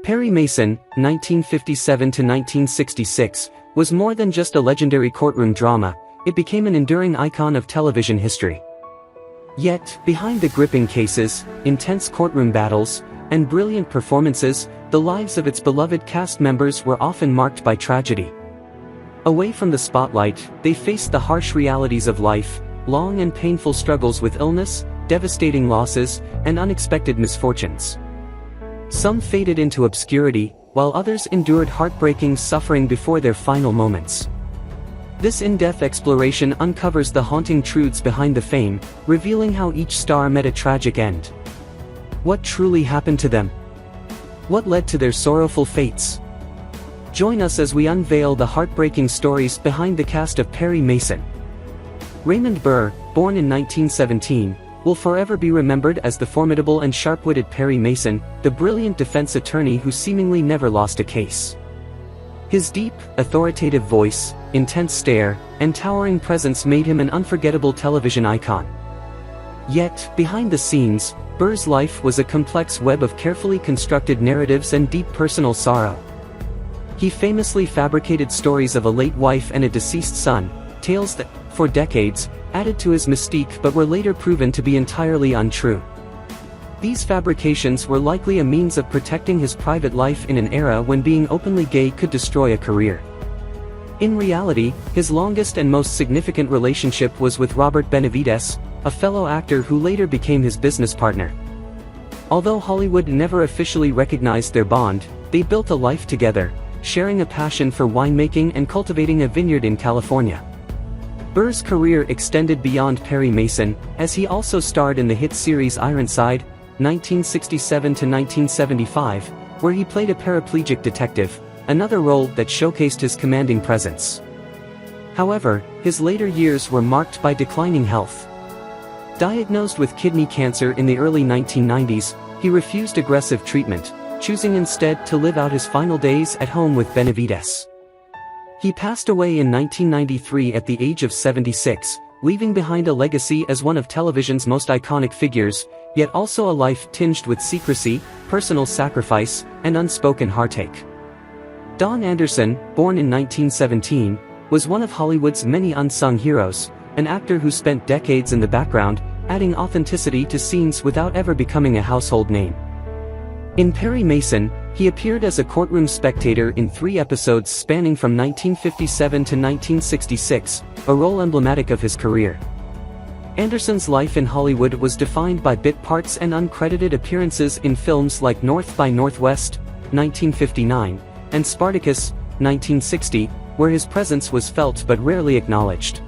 Perry Mason, 1957 to 1966, was more than just a legendary courtroom drama, it became an enduring icon of television history. Yet, behind the gripping cases, intense courtroom battles, and brilliant performances, the lives of its beloved cast members were often marked by tragedy. Away from the spotlight, they faced the harsh realities of life, long and painful struggles with illness, devastating losses, and unexpected misfortunes. Some faded into obscurity, while others endured heartbreaking suffering before their final moments. This in-depth exploration uncovers the haunting truths behind the fame, revealing how each star met a tragic end. What truly happened to them? What led to their sorrowful fates? Join us as we unveil the heartbreaking stories behind the cast of Perry Mason. Raymond Burr, born in 1917, will forever be remembered as the formidable and sharp-witted Perry Mason, the brilliant defense attorney who seemingly never lost a case. His deep, authoritative voice, intense stare, and towering presence made him an unforgettable television icon. Yet, behind the scenes, Burr's life was a complex web of carefully constructed narratives and deep personal sorrow. He famously fabricated stories of a late wife and a deceased son, tales that, for decades, added to his mystique but were later proven to be entirely untrue. These fabrications were likely a means of protecting his private life in an era when being openly gay could destroy a career. In reality, his longest and most significant relationship was with Robert Benavides, a fellow actor who later became his business partner. Although Hollywood never officially recognized their bond, they built a life together, sharing a passion for winemaking and cultivating a vineyard in California. Burr's career extended beyond Perry Mason, as he also starred in the hit series Ironside, 1967 to 1975, where he played a paraplegic detective, another role that showcased his commanding presence. However, his later years were marked by declining health. Diagnosed with kidney cancer in the early 1990s, he refused aggressive treatment, choosing instead to live out his final days at home with Benavides. He passed away in 1993 at the age of 76, leaving behind a legacy as one of television's most iconic figures, yet also a life tinged with secrecy, personal sacrifice, and unspoken heartache. Don Anderson, born in 1917, was one of Hollywood's many unsung heroes, an actor who spent decades in the background, adding authenticity to scenes without ever becoming a household name. In Perry Mason, he appeared as a courtroom spectator in 3 episodes spanning from 1957 to 1966, a role emblematic of his career. Anderson's life in Hollywood was defined by bit parts and uncredited appearances in films like North by Northwest, 1959, and Spartacus, 1960, where his presence was felt but rarely acknowledged.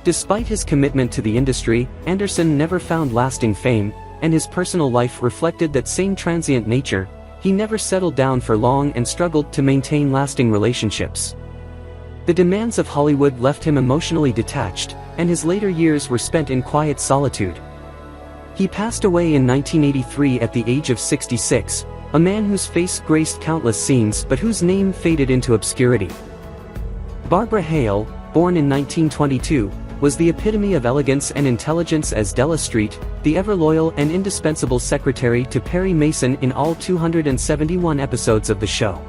Despite his commitment to the industry, Anderson never found lasting fame, and his personal life reflected that same transient nature. He never settled down for long and struggled to maintain lasting relationships. The demands of Hollywood left him emotionally detached, and his later years were spent in quiet solitude. He passed away in 1983 at the age of 66, a man whose face graced countless scenes but whose name faded into obscurity. Barbara Hale, born in 1922, was the epitome of elegance and intelligence as Della Street, the ever-loyal and indispensable secretary to Perry Mason in all 271 episodes of the show.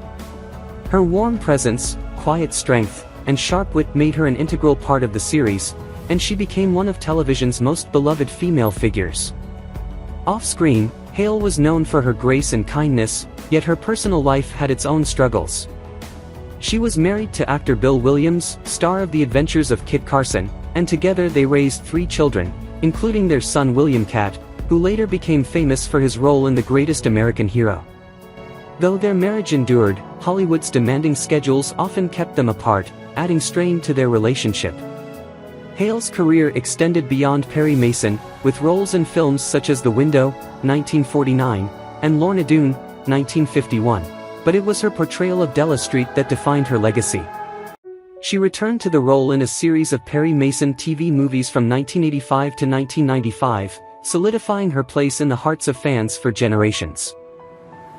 Her warm presence, quiet strength, and sharp wit made her an integral part of the series, and she became one of television's most beloved female figures. Off-screen, Hale was known for her grace and kindness, yet her personal life had its own struggles. She was married to actor Bill Williams, star of The Adventures of Kit Carson, and together they raised 3 children, including their son William Cat, who later became famous for his role in The Greatest American Hero. Though their marriage endured, Hollywood's demanding schedules often kept them apart, adding strain to their relationship. Hale's career extended beyond Perry Mason, with roles in films such as The Window, 1949, and Lorna Doone, 1951, but it was her portrayal of Della Street that defined her legacy. She returned to the role in a series of Perry Mason TV movies from 1985 to 1995, solidifying her place in the hearts of fans for generations.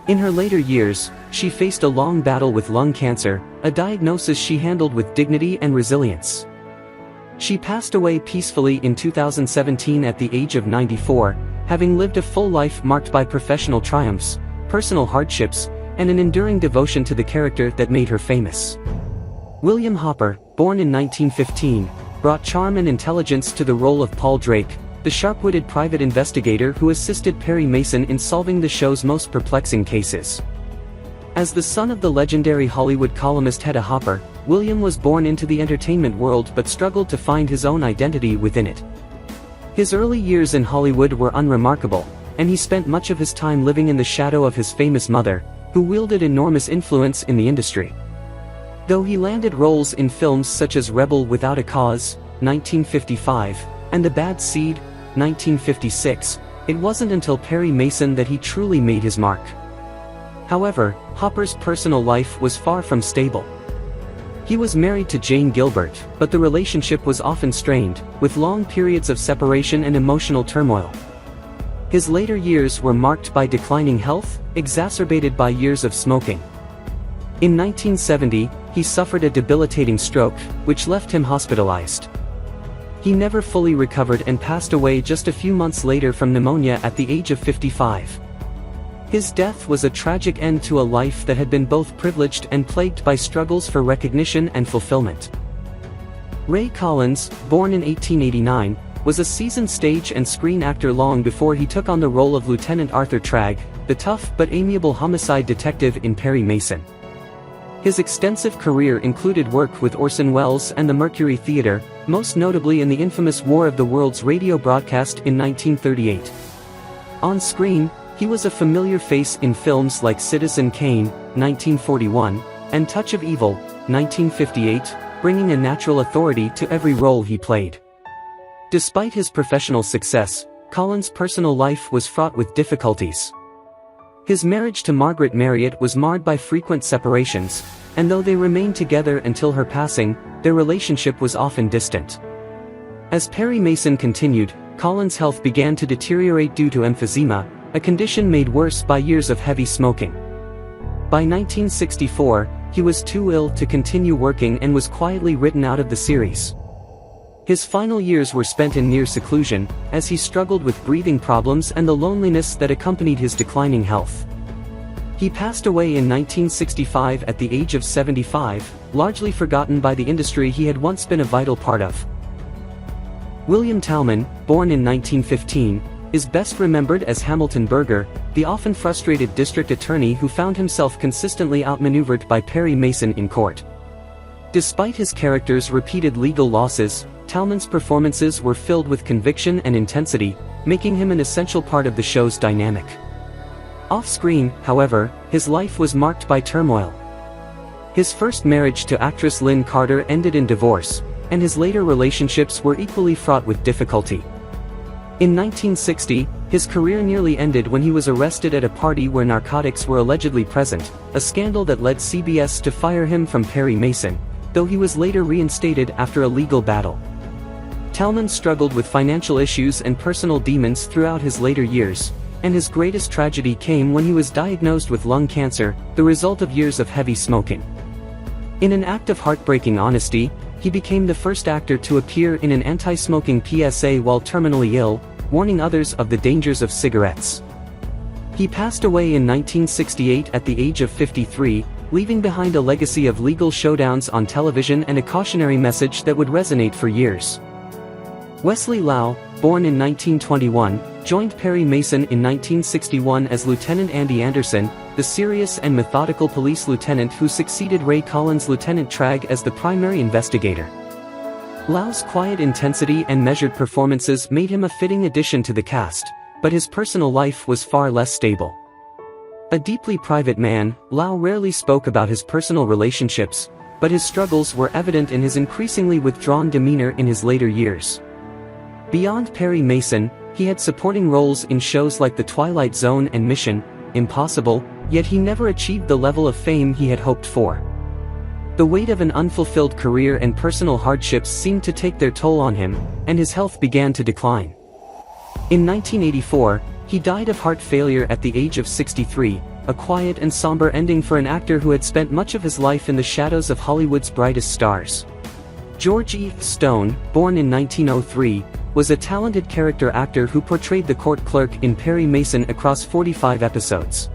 In her later years, she faced a long battle with lung cancer, a diagnosis she handled with dignity and resilience. She passed away peacefully in 2017 at the age of 94, having lived a full life marked by professional triumphs, personal hardships, and an enduring devotion to the character that made her famous. William Hopper, born in 1915, brought charm and intelligence to the role of Paul Drake, the sharp-witted private investigator who assisted Perry Mason in solving the show's most perplexing cases. As the son of the legendary Hollywood columnist Hedda Hopper, William was born into the entertainment world but struggled to find his own identity within it. His early years in Hollywood were unremarkable, and he spent much of his time living in the shadow of his famous mother, who wielded enormous influence in the industry. Though he landed roles in films such as Rebel Without a Cause, 1955, and The Bad Seed, 1956, it wasn't until Perry Mason that he truly made his mark. However, Hopper's personal life was far from stable. He was married to Jane Gilbert, but the relationship was often strained, with long periods of separation and emotional turmoil. His later years were marked by declining health, exacerbated by years of smoking. In 1970, he suffered a debilitating stroke, which left him hospitalized. He never fully recovered and passed away just a few months later from pneumonia at the age of 55. His death was a tragic end to a life that had been both privileged and plagued by struggles for recognition and fulfillment. Ray Collins, born in 1889, was a seasoned stage and screen actor long before he took on the role of Lieutenant Arthur Tragg, the tough but amiable homicide detective in Perry Mason. His extensive career included work with Orson Welles and the Mercury Theatre, most notably in the infamous War of the Worlds radio broadcast in 1938. On screen, he was a familiar face in films like Citizen Kane, 1941, and Touch of Evil, 1958, bringing a natural authority to every role he played. Despite his professional success, Collins' personal life was fraught with difficulties. His marriage to Margaret Marriott was marred by frequent separations, and though they remained together until her passing, their relationship was often distant. As Perry Mason continued, Collins' health began to deteriorate due to emphysema, a condition made worse by years of heavy smoking. By 1964, he was too ill to continue working and was quietly written out of the series. His final years were spent in near seclusion, as he struggled with breathing problems and the loneliness that accompanied his declining health. He passed away in 1965 at the age of 75, largely forgotten by the industry he had once been a vital part of. William Talman, born in 1915, is best remembered as Hamilton Berger, the often frustrated district attorney who found himself consistently outmaneuvered by Perry Mason in court. Despite his character's repeated legal losses, Talman's performances were filled with conviction and intensity, making him an essential part of the show's dynamic. Off-screen, however, his life was marked by turmoil. His first marriage to actress Lynn Carter ended in divorce, and his later relationships were equally fraught with difficulty. In 1960, his career nearly ended when he was arrested at a party where narcotics were allegedly present, a scandal that led CBS to fire him from Perry Mason, though he was later reinstated after a legal battle. Talman struggled with financial issues and personal demons throughout his later years, and his greatest tragedy came when he was diagnosed with lung cancer, the result of years of heavy smoking. In an act of heartbreaking honesty, he became the first actor to appear in an anti-smoking PSA while terminally ill, warning others of the dangers of cigarettes. He passed away in 1968 at the age of 53, leaving behind a legacy of legal showdowns on television and a cautionary message that would resonate for years. Wesley Lau, born in 1921, joined Perry Mason in 1961 as Lieutenant Andy Anderson, the serious and methodical police lieutenant who succeeded Ray Collins' Lieutenant Tragg as the primary investigator. Lau's quiet intensity and measured performances made him a fitting addition to the cast, but his personal life was far less stable. A deeply private man, Lau rarely spoke about his personal relationships, but his struggles were evident in his increasingly withdrawn demeanor in his later years. Beyond Perry Mason, he had supporting roles in shows like The Twilight Zone and Mission Impossible, yet he never achieved the level of fame he had hoped for. The weight of an unfulfilled career and personal hardships seemed to take their toll on him, and his health began to decline. In 1984, he died of heart failure at the age of 63, a quiet and somber ending for an actor who had spent much of his life in the shadows of Hollywood's brightest stars. George E. Stone, born in 1903, was a talented character actor who portrayed the court clerk in Perry Mason across 45 episodes.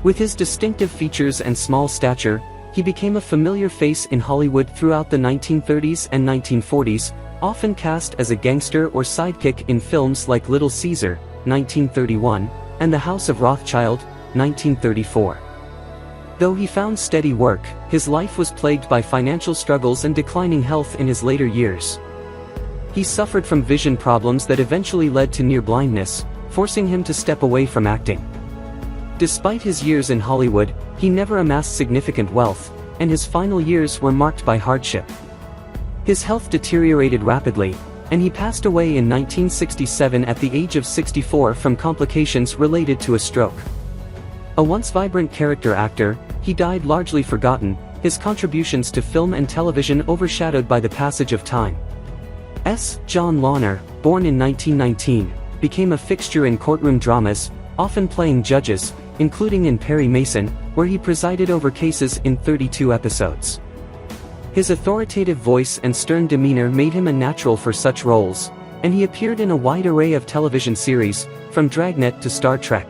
With his distinctive features and small stature, he became a familiar face in Hollywood throughout the 1930s and 1940s, often cast as a gangster or sidekick in films like Little Caesar, 1931, and The House of Rothschild, 1934. Though he found steady work, his life was plagued by financial struggles and declining health in his later years. He suffered from vision problems that eventually led to near blindness, forcing him to step away from acting. Despite his years in Hollywood, he never amassed significant wealth, and his final years were marked by hardship. His health deteriorated rapidly, and he passed away in 1967 at the age of 64 from complications related to a stroke. A once vibrant character actor, he died largely forgotten, his contributions to film and television overshadowed by the passage of time. John Lawner, born in 1919, became a fixture in courtroom dramas, often playing judges, including in Perry Mason, where he presided over cases in 32 episodes. His authoritative voice and stern demeanor made him a natural for such roles, and he appeared in a wide array of television series, from Dragnet to Star Trek.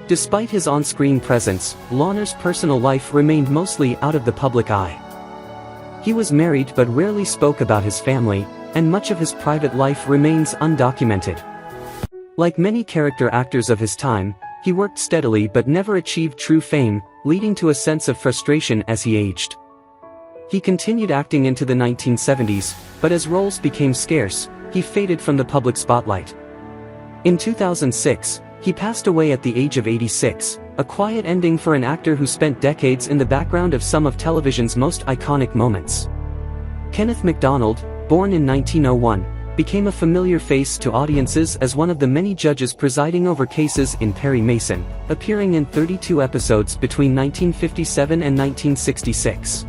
Despite his on-screen presence, Lawner's personal life remained mostly out of the public eye. He was married but rarely spoke about his family, and much of his private life remains undocumented. Like many character actors of his time, he worked steadily but never achieved true fame, leading to a sense of frustration as he aged. He continued acting into the 1970s, but as roles became scarce, he faded from the public spotlight. In 2006, he passed away at the age of 86, a quiet ending for an actor who spent decades in the background of some of television's most iconic moments. Kenneth McDonald, born in 1901, became a familiar face to audiences as one of the many judges presiding over cases in Perry Mason, appearing in 32 episodes between 1957 and 1966.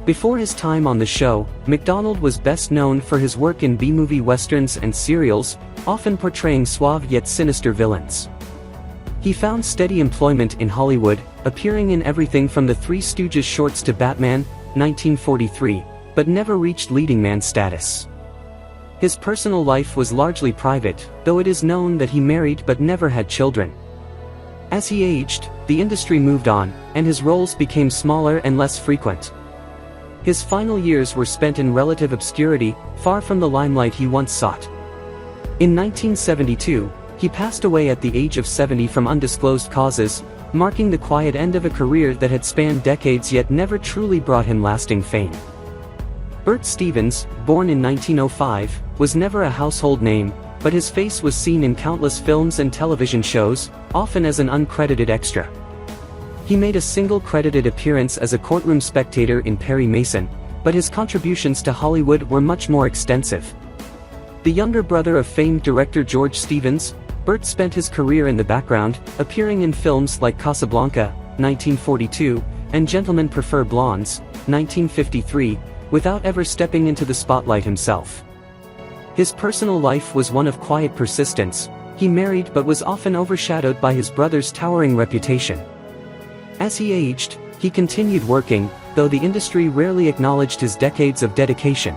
Before his time on the show, McDonald was best known for his work in B-movie westerns and serials, often portraying suave yet sinister villains. He found steady employment in Hollywood, appearing in everything from the Three Stooges shorts to Batman, 1943, but never reached leading man status. His personal life was largely private, though it is known that he married but never had children. As he aged, the industry moved on, and his roles became smaller and less frequent. His final years were spent in relative obscurity, far from the limelight he once sought. In 1972, he passed away at the age of 70 from undisclosed causes, marking the quiet end of a career that had spanned decades yet never truly brought him lasting fame. Bert Stevens, born in 1905, was never a household name, but his face was seen in countless films and television shows, often as an uncredited extra. He made a single credited appearance as a courtroom spectator in Perry Mason, but his contributions to Hollywood were much more extensive. The younger brother of famed director George Stevens, Bert spent his career in the background, appearing in films like Casablanca, 1942, and Gentlemen Prefer Blondes, 1953, without ever stepping into the spotlight himself. His personal life was one of quiet persistence. He married but was often overshadowed by his brother's towering reputation. As he aged, he continued working, though the industry rarely acknowledged his decades of dedication.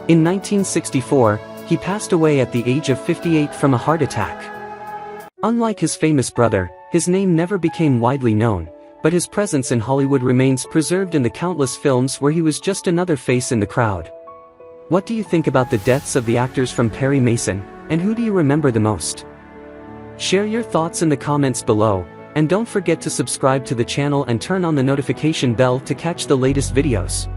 In 1964, he passed away at the age of 58 from a heart attack. Unlike his famous brother, his name never became widely known, but his presence in Hollywood remains preserved in the countless films where he was just another face in the crowd. What do you think about the deaths of the actors from Perry Mason, and who do you remember the most? Share your thoughts in the comments below, and don't forget to subscribe to the channel and turn on the notification bell to catch the latest videos.